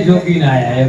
જોગી ના આયા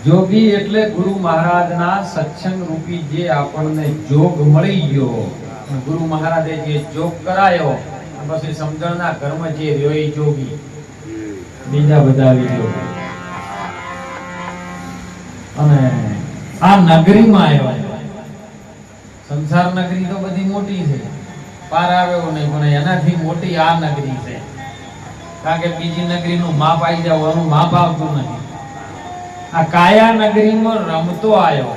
જોગી એટલે ગુરુ મહારાજના સત્સંગ રૂપી જે આપણને જોગ મળી ગયો, ગુરુ મહારાજે જે જોગ કરાયો પછી સમજણના કર્મ જે રહ્યો એ જોગી, બીજા બધા જોગી. અને આ નગરીમાં આવ્યો, સંસાર નગરી તો બધી મોટી છે, પાર આવ્યો નહીં, પણ એનાથી મોટી આ નગરી છે. કારણ કે બીજી નગરીનું માપ આવી જવાનું માપ આવતું નહીં. આ કાયા નગરીમાં રમતો આવ્યો,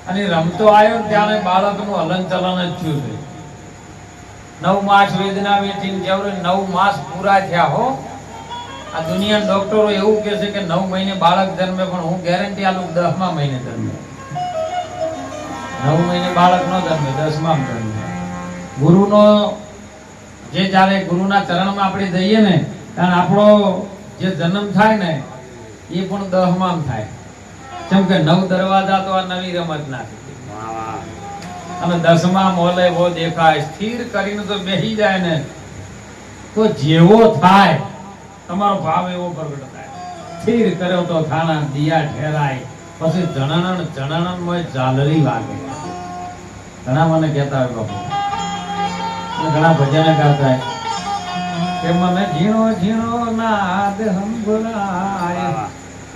અને રમતો આવ્યો ત્યારે બાળકનું હલન ચલન જ થયું છે. 9 માસ વેદના વેઠીને જેવડે 9 માસ પૂરા થયા હો. આ દુનિયા ડોક્ટરો એવું કહે છે કે 9 મહિને બાળક જન્મે, પણ હું ગેરંટી આલું 10મા મહિને જન્મે. 9 મહિને બાળક નો જન્મે, 10મા જન્મે. ગુરુનો જે જ્યારે ગુરુના ચરણમાં આપણે જઈએ ને, કારણ આપણો જે જન્મ થાય ને એ પણ 10માં થાય. કેમ કે 9 દરવાજા તો આ નવી રમત નાખી, અને 10મા મોલે વો દેખાય. સ્થિર કરીને તો બેસી જાય ને તો જેવો થાય તમારો ભાવ એવો પ્રગટ થાય. સ્થિર કર્યો તો થાણા દિયા ઠેરાય. પછી જણણન જણણન મોય ઝાલરી વાગે. ઘણા મને કહેતા હોય બાપુ, ઘણા ભજન ગાતા કે મને ઝીણો ઝીણો નાદ સંભળાય,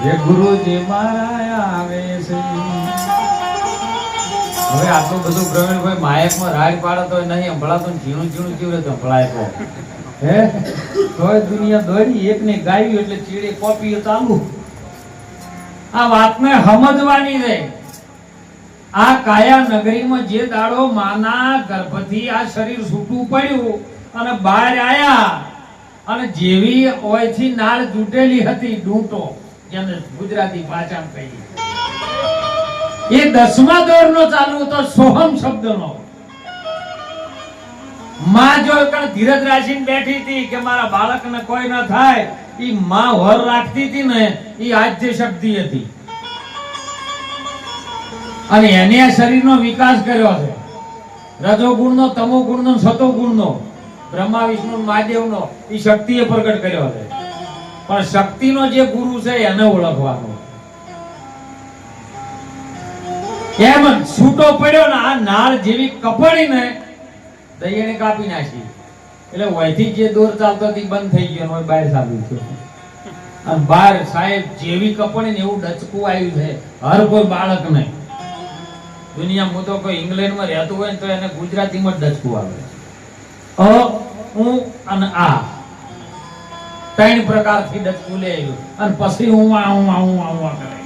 હે ગુરુજી મારા આવે છે. હવે આટલું બધું પ્રવીણભાઈ માયકમાં રાડ પાડે તો નહીં સંભળાતું, ઝીણું ઝીણું કેવી રીતે સંભળાય તો હે? તોય દુનિયા દોરી એકને ગાયું એટલે ચીડે કોપીઓ ચાલુ. આ વાતને સમજવાની છે. આ કાયા નગરીમાં જે દાડો માના ગર્ભથી આ શરીર છૂટું પડ્યું અને બહાર આયા, અને જેવી ઓયથી નાળ તૂટેલી હતી ડૂંટો, જેને ગુજરાતી ભાષામાં કહીએ, એ 10મા દોરનો ચાલુ હતો સોહમ શબ્દનો. માં જો ધીરજ રાખીને બેઠી હતી કે મારા બાળકને કોઈ ન થાય, ઈ માં હોર રાખતી હતી ને, ઈ આદ્ય શક્તિ હતી. અને એને આ શરીરનો વિકાસ કર્યો છે. રજોગુણનો, તમોગુણનો, સતોગુણનો, બ્રહ્મા વિષ્ણુ મહાદેવનો એ શક્તિએ પ્રગટ કર્યો છે. પણ શક્તિનો જે ગુરુ છે એને ઓળખવાનો. એમ છૂટો પડ્યો ને આ નાળ જેવી કપડીને દૈયને કાપી નાખી. એટલે વયથી જે દોર ચાલતો હતી બંધ થઈ ગયો, હોય બહાર ચાલુ થયો. અને બહાર સાહેબ જેવી કપડી ને એવું ડચકું આવ્યું છે હર કોઈ બાળક નહીં. દુનિયામાં તો કોઈ ઇંગ્લેન્ડમાં રહેતું હોય ને તો એને ગુજરાતીમાં જ ડચકું આવે. અ ઉ અને આ 3 પ્રકારથી ડચકું લે આવ્યું, અને પછી હું કરે.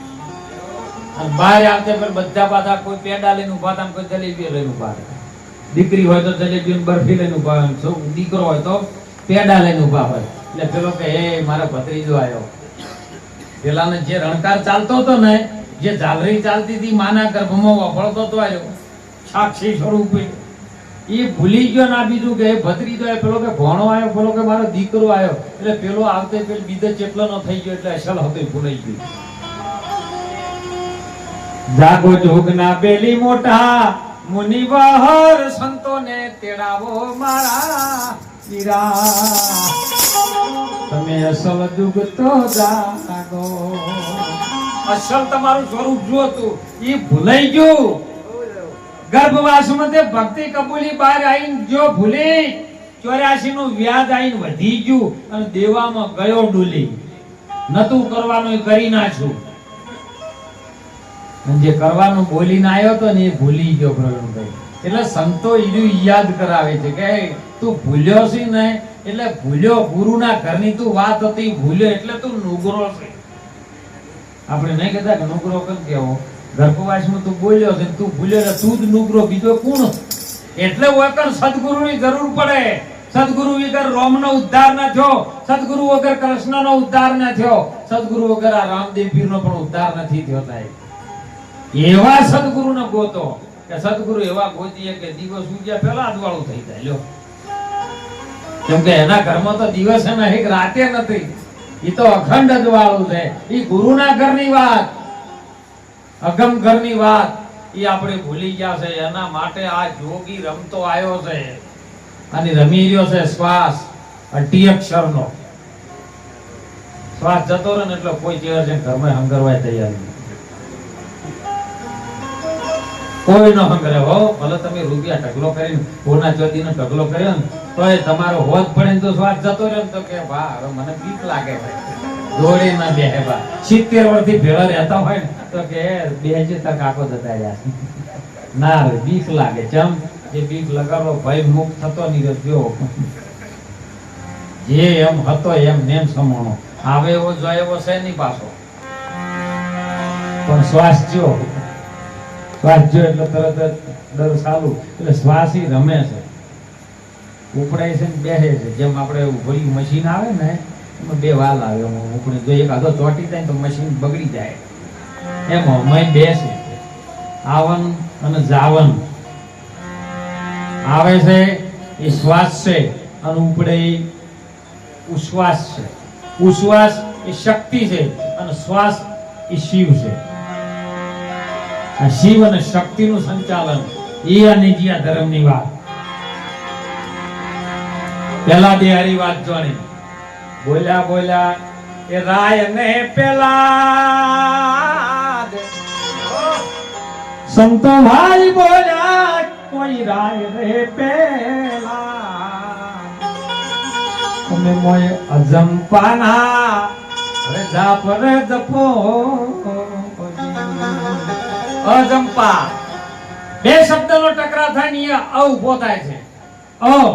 અને બહાર આવતે પર બધા પાછા કોઈ પેડા લઈને ઉભા હતા, કોઈ જલેબી લઈને ઉભા હતા. દીકરી હોય તો જલેબી ને બરફી લઈને ઉભા હોય, દીકરો હોય તો પેડા લઈને ઉભા હોય. એટલે પેલો કે હે મારો ભત્રીજો આવ્યો. પેલાને જે રણકાર ચાલતો હતો ને, જે ઝાલરી ચાલતી હતી માના ગર્ભમાં વફળતો તો આવ્યો સાક્ષી સ્વરૂપે, એ ભૂલી ગયો. ના બીજું કે ભત્રીજો આવ્યો, પેલો કે ભણો આવ્યો, પેલો કે મારો દીકરો આવ્યો. એટલે પેલો આવતે પેલો બીજો ચેટલો નો થઈ ગયો, એટલે અસલ હતો ભૂલાઈ ગયો. જાગો જોગના બેલી મોટા મુનિ બહાર સંતોને તેડાવો મારા વીરા, તમે અસલ જુગ તો જાગો. અસલ તમારું સ્વરૂપ જો હતું એ ભૂલાઈ ગયું. ગર્ભવાસમાં તે ભક્તિ કબૂલી બહાર આવીને જો ભૂલી, 84 નું વ્યાજ આવીને વધી ગયું, અને દેવામાં ગયો ડૂલી. નતું કરવાનું એ કરી નાખ્યું, જે કરવાનું બોલીને આવ્યો તો ને એ ભૂલી ગયો પ્રવીણભાઈ. એટલે સંતો ઈનું યાદ કરાવે છે કે તું ભૂલ્યો છે ને, એટલે ભૂલ્યો ગુરુના ઘરની તું વાત હતી, ભૂલ્યો એટલે તું નુગરો છે. આપણે નહીં કહેતા કે નુગરો કેમ કેવો, ગર્ભવાસમાં તું બોલ્યો છે, તું ભૂલ્યો એટલે તું જ નુગરો, બીજો કોણ? એટલે વગર સદગુરુની જરૂર પડે. સદગુરુ વગર રોમનો ઉદ્ધાર ન થયો, સદગુરુ વગર કૃષ્ણનો ઉદ્ધાર ન થયો, સદગુરુ વગર આ રામદેવ પીરનો પણ ઉદ્ધાર નથી થયો. થાય એવા સદગુરુને ગોતો કે સદગુરુ એવા ગોતીએ કે દિવસ ઉગ્યા પહેલા અજવાળું થઈ જાય. લ્યો, કેમ કે એના ઘરમાં તો દિવસે નહીં રાતે નથી, એ તો અખંડ અજવાળું છે. એ ગુરુના ઘરની વાત, અગમ ઘરની વાત એ આપણે ભૂલી ગયા છે. એના માટે આ જોગી રમતો આવ્યો છે. અને રમી રહ્યો છે શ્વાસ, અઢી અક્ષરનો શ્વાસ જતો રહે ને એટલે કોઈ ચેર છે ઘરમાં હંગરવાય તૈયાર નહીં. કોઈ નો હંગરે હો, ભલે તમે રૂપિયા ઢગલો કરીને કોના ચોથીનો ઢગલો કર્યો ને તો એ તમારો હોત પડે ને તો શ્વાસ જતો રહ્યો ને તો કે વાહ હવે મને બીક લાગે દોડે ના બેહે બા 70 વર્ષથી ભેળા રહેતા હોય ને તો કે બેજે તક આખો જતા રહ્યા ના રે બીક લાગે. ચમ જે બીક લગાડો ભય મુક્ત થતો નહીં રહ્યો. જે એમ હતો એમ નેમ સમણો આવે એવો જોય એવો છે નહીં પાછો. પણ શ્વાસ જો એટલે તરત જ દર ચાલુ એટલે શ્વાસ ઈ રમે છે, ઉપડાય છે ને બેસે છે. જેમ આપણે ઉભરી મશીન આવે ને એમાં બે વાલ આવે, ઉપડી જો એક આધો ચોટી જાય તો મશીન બગડી જાય એમ મય બેસે. આવન અને જાવન આવે છે એ શ્વાસ છે અને ઉપડે ઉશ્વાસ છે. ઉશ્વાસ એ શક્તિ છે અને શ્વાસ એ શિવ છે. આ શિવ અને શક્તિનું સંચાલન એ અનિજ્યા ધર્મની વાત. પેલા બે હારી વાત જોણી બોલ્યા એ રાય ને પેલા સંતો ભાઈ બોલ્યા કોઈ રાય રે પેલા તમે મોય અજંપાના રજા પર જપો. અજંપા બે શબ્દનો ટકરાવ થાય ને અ ઉભો થાય છે. આ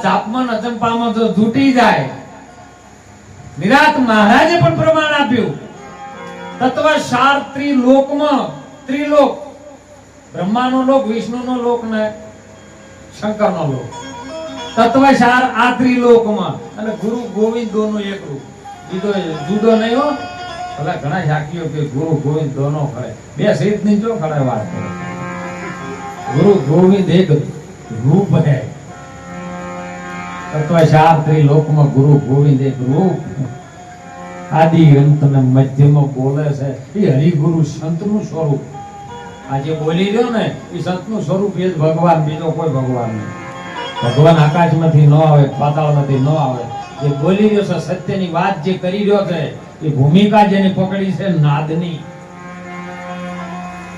જાપમાન અજંપામાં જો તૂટી જાય. નિરાત મહારાજે પણ પ્રમાણ આપ્યું તત્વસાર ત્રિલોકમાં, ત્રિલોક બ્રહ્માનો લોક, વિષ્ણુનો લોક ને શંકરનો લોક, તત્વસાર આ ત્રિલોકમાં. અને ગુરુ ગોવિંદ દોનો એક રૂપ, જુદો નહીં હો. ભલા ઘણા સાખીઓ કે ગુરુ ગોવિંદ દોનો ખરે, બે સીધ ની જો ખરે વાત કરે. ગુરુ ગોવિંદ એક રૂપ હે. તત્વસાર ત્રિલોકમાં ગુરુ ગોવિંદ એક રૂપ. આદિ અંત ને મધ્યમાં બોલે છે એ હરિગુરુ સંતનું સ્વરૂપ. આજે બોલી રહ્યો ને એ સંતનું સ્વરૂપ, એ જ ભગવાન, બીજો કોઈ ભગવાન નહીં. ભગવાન આકાશમાંથી ન આવે, પાતાળમાંથી ન આવે. જે બોલી રહ્યો છે સત્યની વાત જે કરી રહ્યો છે એ ભૂમિકા જેની પકડી છે નાદની.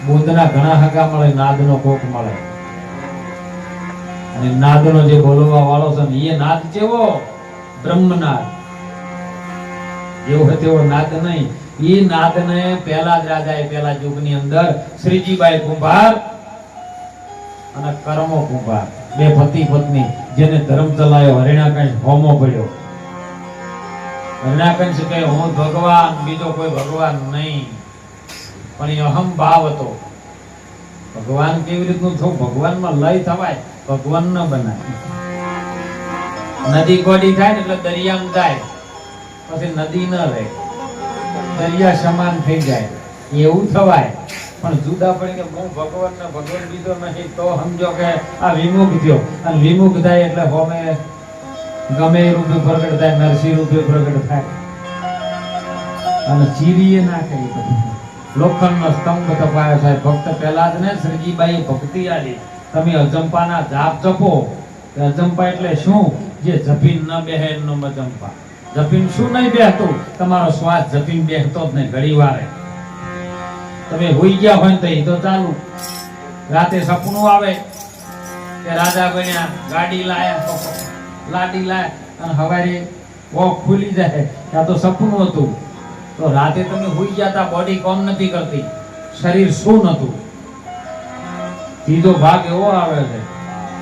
બુદ્ધના ઘણા હગા મળે, નાદનો કોક મળે. અને નાદનો જે બોલવા વાળો છે ને એ નાદ જેવો બ્રહ્મનાદ જેવો હોય તેવો નાદ નહીં. એ નાદને પહેલા જ રાજાએ પહેલા યુગની અંદર શ્રીજીબાઈ કુંભાર અને કરમો કુંભાર બે પતિ પત્ની જેને ધર્મ ચલાયો. હરિણાકંશ હોમો પડ્યો. હરિણાકંશ કહે હું ભગવાન, બીજો કોઈ ભગવાન નહીં. પણ એ અહમ ભાવ હતો. ભગવાન કેવી રીતનું થવું? ભગવાનમાં લય થવાય, ભગવાન ન બનાય. નદી ગોડી થાય ને એટલે દરિયામાં જાય, પછી નદી ન રહે, દરિયા સમાન થઈ જાય એવું થવાય. પણ જુદા પડી કે હું ભગવાન ને ભગવાન બીજો નહીં તો સમજો કે આ વિમુખ થયો. અને વિમુખ થાય એટલે હોમે ગમે એ રૂપે પ્રગટ થાય, નરસિંહ રૂપે પ્રગટ થાય. અને ચીરીએ ના કરી લોખંડનો સ્તંભ તપાયો થાય. ભક્ત પહેલા જ ને શ્રીજીબાઈ ભક્તિ આલી. તમે અજંપાના જાપ જપો. અજંપા એટલે શું? જે જપીન ન બેહે એનો અજંપા. જપીન શું નહીં બેહતું? તમારો શ્વાસ જપીન બેહતો જ નહીં. ઘડી વારે તમે હોઈ ગયા હોય તો એ તો ચાલુ. રાતે સપનું આવે કે રાજા બન્યા, ગાડી લાયા, લાડી લાયા, અને હવારે વોક ખુલી જાય. ત્યાં તો સપનું હતું. તો રાતે તમે હોઈ ગયા હતા, બોડી કોમ નથી કરતી, શરીર શું નતું. ત્રીજો ભાગ એવો આવે છે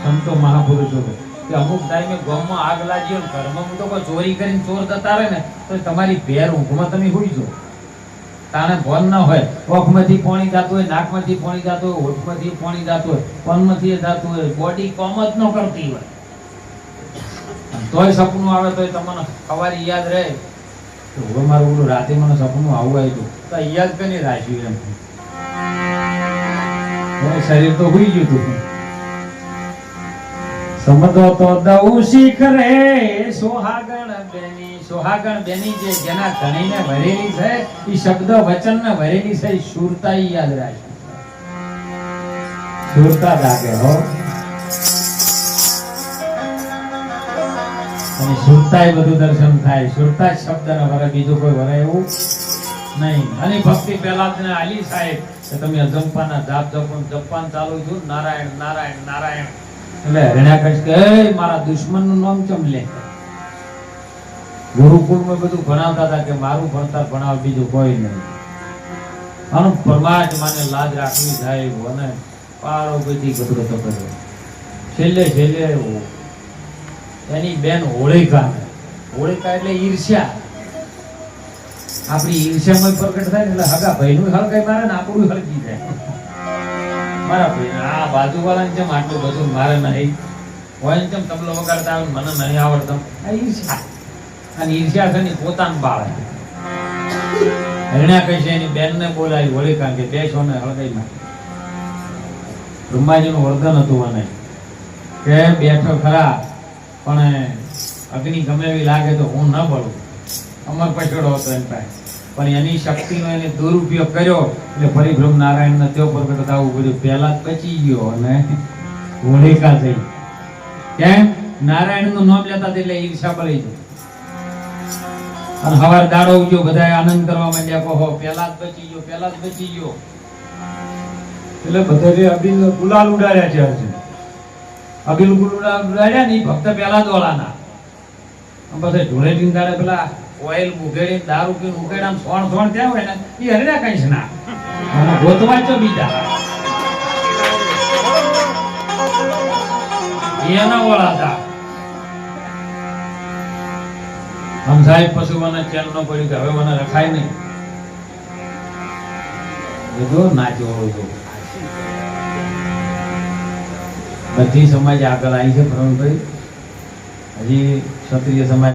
સંતો મહાપુરુષો કે અમુક ટાઈમે ગામમાં આગ લાગી હોય, ઘરમાં તો કોઈ ચોરી કરીને ચોર જતા રહે ને તો તમારી ભેર ઊંઘમાં તમે હોઈ જો. તાણે ભોન ના હોય, ઓખમાંથી પાણી જાતું હોય, નાકમાંથી પાણી જાતું હોય, હોઠમાંથી પાણી જાતું હોય, પનમાંથી જાતું હોય, બોડી કોમ જ ન કરતી હોય. તોય સપનું આવે તોય તમને સવારે યાદ રહે કે હવે મારું ઓલું રાતે મને સપનું આવું આવ્યું તો યાદ કરીને રાખ્યું એમ. શરીર તો હોઈ ગયું હતું. સમજો તો દઉં શીખ રે સોહાગણ બેની. સોહાગણ બેની જે જેના ધણીને ભરેલી છે એ શબ્દ વચનને ભરેલી છે, એ સુરતા યાદ રાખી. સુરતા જાગે હો. અને સુરતાય બધું દર્શન થાય. સુરતા જ શબ્દને વરે, બીજું કોઈ વરે એવું નહીં. અને ભક્તિ પહેલા જ ને આલી સાહેબ કે તમે અજંપાના જાપ જપવાનું ચાલુ થયું, નારાયણ નારાયણ નારાયણ. એટલે હરણ્યાકશ કે "એ મારા દુશ્મનનું નામ ચમ લે?" ગુરુકુળમાં બધું ભણાવતા હતા કે મારું ભણતર ભણાવ, બીજું કોઈ નહીં. આનો પરમાત્માને લાજ રાખવી સાહેબ. અને પારો બધી કદરતો કર્યો. છેલ્લે એની બેન હોળિકા. હોળિકા એટલે ઈર્ષ્યા. આપણી ઈર્ષ્યામાં પ્રગટ થાય ને એટલે હગા ભાઈનું હળગાઈ મારે ને આપણું હળગી જાય. મારા ભાઈ આ બાજુવાળાને જેમ આટલું બધું મારે નહીં હોય ને તેમ તબલો વગાડતા આવે મને નહીં આવડતું. આ ઈર્ષ્યા. અને ઈર્ષ્યા છે ને પોતાનું બાળ. હરણ્યા કહે છે એની બેનને બોલાવી હોળિકા કે બેસો ને હળગાઈ માં. બ્રહ્માજીનું વર્ધન હતું મને કે બેઠો ખરા પણ અગ્નિ ગમે એવી લાગે તો હું ન બળું. અમર પછડો હતો એમ પાસે, પણ એની શક્તિનો એને દુરુપયોગ કર્યો એટલે ફરી બ્રહ્મ નારાયણને તેઓ પ્રગટ થવું પડ્યું. પહેલા જ બચી ગયો અને હોળિકા થઈ. કેમ? નારાયણનું નામ લેતા એટલે ઈર્ષા બળી ગઈ. અને હવાર દાડો ઉગ્યો, બધા આનંદ કરવા માંડ્યા. કહો પહેલા જ બચી ગયો, પહેલા જ બચી ગયો. એટલે બધે અબીલ ગુલાલ ઉડાડ્યા છે. અર્જુન અબીલ ગુલાલ ઉડાડ્યા ને ભક્ત પહેલા દોડાના. પછી ધૂળેટી દાડે પેલા ઓઇલ ઉઘેડી દારૂ પીને ઉઘેડા સોણ ત્યાં હોય ને એ હરણ્યા કઈ છે ના અને ગોતવા છો બીજા એના ઓળાતા. આમ સાહેબ પછી મને ચેન ન પડ્યું કે હવે મને રખાય નહીં. બધો નાચ્યો હોય. બધી સમાજ આગળ આવી છે પ્રવીણભાઈ. હજી ક્ષત્રિય સમાજ